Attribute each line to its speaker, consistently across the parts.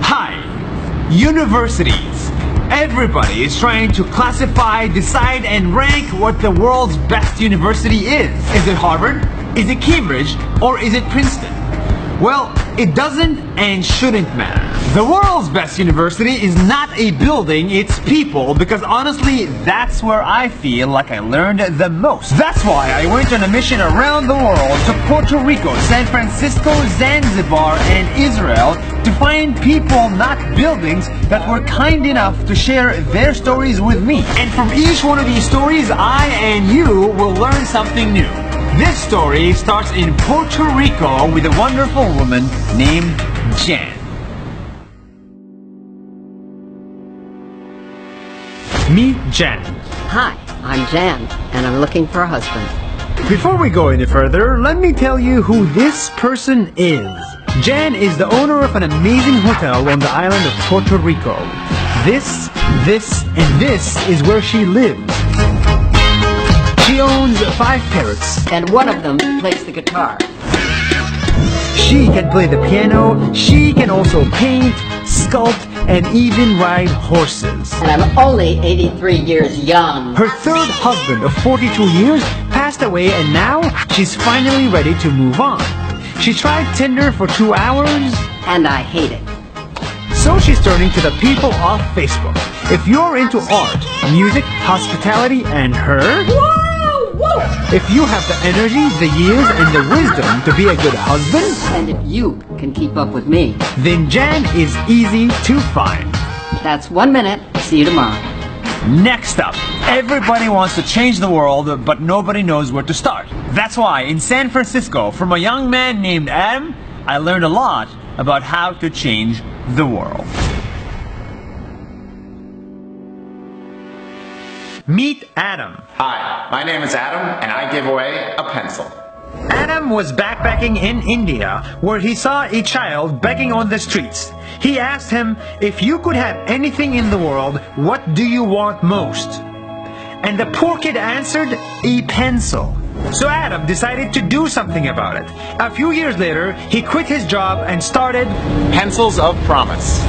Speaker 1: Hi! Universities. Everybody is trying to classify, decide, and rank what the world's best university is. Is it Harvard? Is it Cambridge? Or is it Princeton? Well, it doesn't and shouldn't matter. The world's best university is not a building, it's people, because honestly, that's where I feel like I learned the most. That's why I went on a mission around the world to Puerto Rico, San Francisco, Zanzibar, and Israel to find people, not buildings, that were kind enough to share their stories with me. And from each one of these stories, I and you will learn something new. This story starts in Puerto Rico with a wonderful woman named Jan. Meet Jan.
Speaker 2: Hi, I'm Jan, and I'm looking for a husband.
Speaker 1: Before we go any further, let me tell you who this person is. Jan is the owner of an amazing hotel on the island of Puerto Rico. This, and this is where she lives. She owns 5 parrots.
Speaker 2: And one of them plays the guitar.
Speaker 1: She can play the piano, she can also paint, sculpt, and even ride horses.
Speaker 2: And I'm only 83 years young.
Speaker 1: Her third husband of 42 years passed away, and now she's finally ready to move on. She tried Tinder for 2 hours.
Speaker 2: And I hate it.
Speaker 1: So she's turning to the people of Facebook. If you're into art, music, hospitality, and her... If you have the energy, the years, and the wisdom to be a good husband,
Speaker 2: and if you can keep up with me,
Speaker 1: then Jan is easy to find.
Speaker 2: That's 1 minute. See you tomorrow.
Speaker 1: Next up, everybody wants to change the world, but nobody knows where to start. That's why in San Francisco, from a young man named Adam, I learned a lot about how to change the world. Meet Adam.
Speaker 3: Hi, my name is Adam, and I give away a pencil.
Speaker 1: Adam was backpacking in India, where he saw a child begging on the streets. He asked him, if you could have anything in the world, what do you want most? And the poor kid answered, a pencil. So Adam decided to do something about it. A few years later, he quit his job and started
Speaker 3: Pencils of Promise,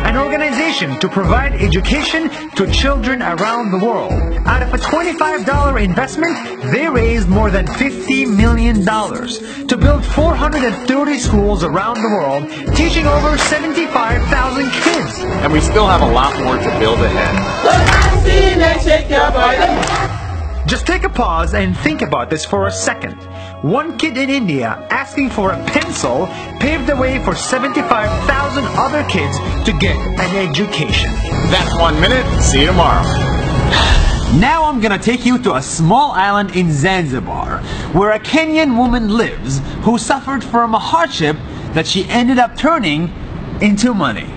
Speaker 1: an organization to provide education to children around the world. Out of a $25 investment, they raised more than $50 million to build 430 schools around the world, teaching over 75,000 kids.
Speaker 3: and we still have a lot more to build ahead.
Speaker 1: Just take a pause and think about this for a second. One kid in India asking for a pencil paved the way for 75,000 other kids to get an education.
Speaker 3: That's 1 minute. See you tomorrow.
Speaker 1: Now I'm gonna take you to a small island in Zanzibar, where a Kenyan woman lives who suffered from a hardship that she ended up turning into money.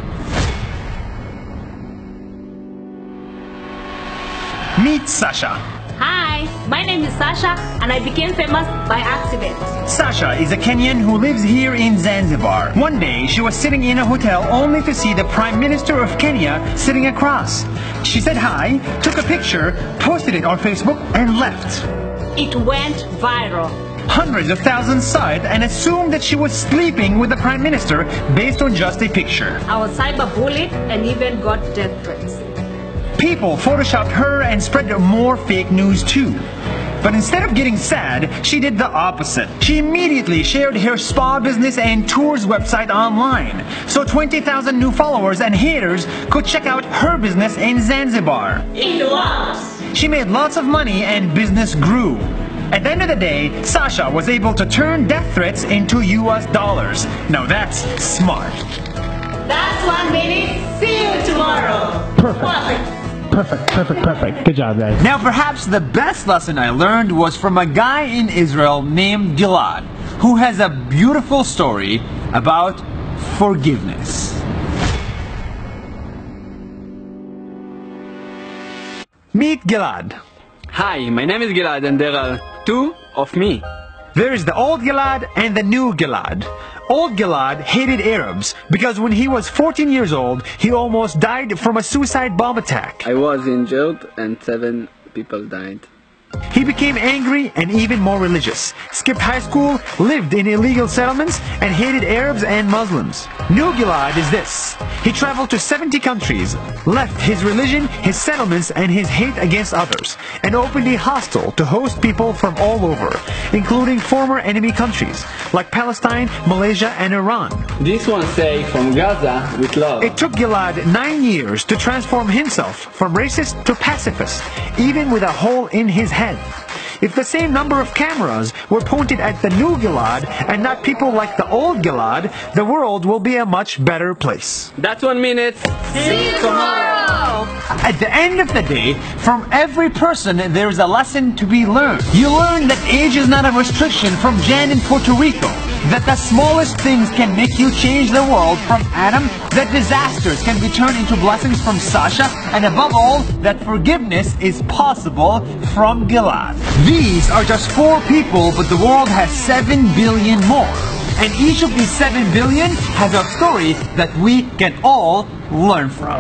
Speaker 1: Meet Sasha.
Speaker 4: Hi, my name is Sasha, and I became famous by accident.
Speaker 1: Sasha is a Kenyan who lives here in Zanzibar. One day, she was sitting in a hotel only to see the Prime Minister of Kenya sitting across. She said hi, took a picture, posted it on Facebook, and left.
Speaker 4: It went viral.
Speaker 1: Hundreds of thousands saw it and assumed that she was sleeping with the Prime Minister based on just a picture.
Speaker 4: I was cyberbullied and even got death threats.
Speaker 1: People photoshopped her and spread more fake news too. But instead of getting sad, she did the opposite. She immediately shared her spa business and tours website online, so 20,000 new followers and haters could check out her business in Zanzibar.
Speaker 4: It works!
Speaker 1: She made lots of money and business grew. At the end of the day, Sasha was able to turn death threats into US dollars. Now that's smart.
Speaker 4: That's 1 minute. See you tomorrow.
Speaker 1: Perfect. Perfect. Good job, guys. Now, perhaps the best lesson I learned was from a guy in Israel named Gilad, who has a beautiful story about forgiveness. Meet Gilad.
Speaker 5: Hi, my name is Gilad, and there are 2 of me.
Speaker 1: There's the old Gilad and the new Gilad. Old Gilad hated Arabs because when he was 14 years old, he almost died from a suicide bomb attack.
Speaker 5: I was injured and 7 people died.
Speaker 1: He became angry and even more religious, skipped high school, lived in illegal settlements, and hated Arabs and Muslims. New Gilad is this. He traveled to 70 countries, left his religion, his settlements, and his hate against others, and openly hostile to host people from all over, including former enemy countries like Palestine, Malaysia, and Iran.
Speaker 5: This one say from Gaza with love.
Speaker 1: It took Gilad 9 years to transform himself from racist to pacifist, even with a hole in his head. If the same number of cameras were pointed at the new Gilad and not people like the old Gilad, the world will be a much better place.
Speaker 5: That's 1 minute.
Speaker 4: See you tomorrow!
Speaker 1: At the end of the day, from every person there is a lesson to be learned. You learn that age is not a restriction from Jan in Puerto Rico, that the smallest things can make you change the world from Adam, that disasters can be turned into blessings from Sasha, and above all, that forgiveness is possible from Gilad. These are just 4 people, but the world has 7 billion more. And each of these 7 billion has a story that we can all learn from.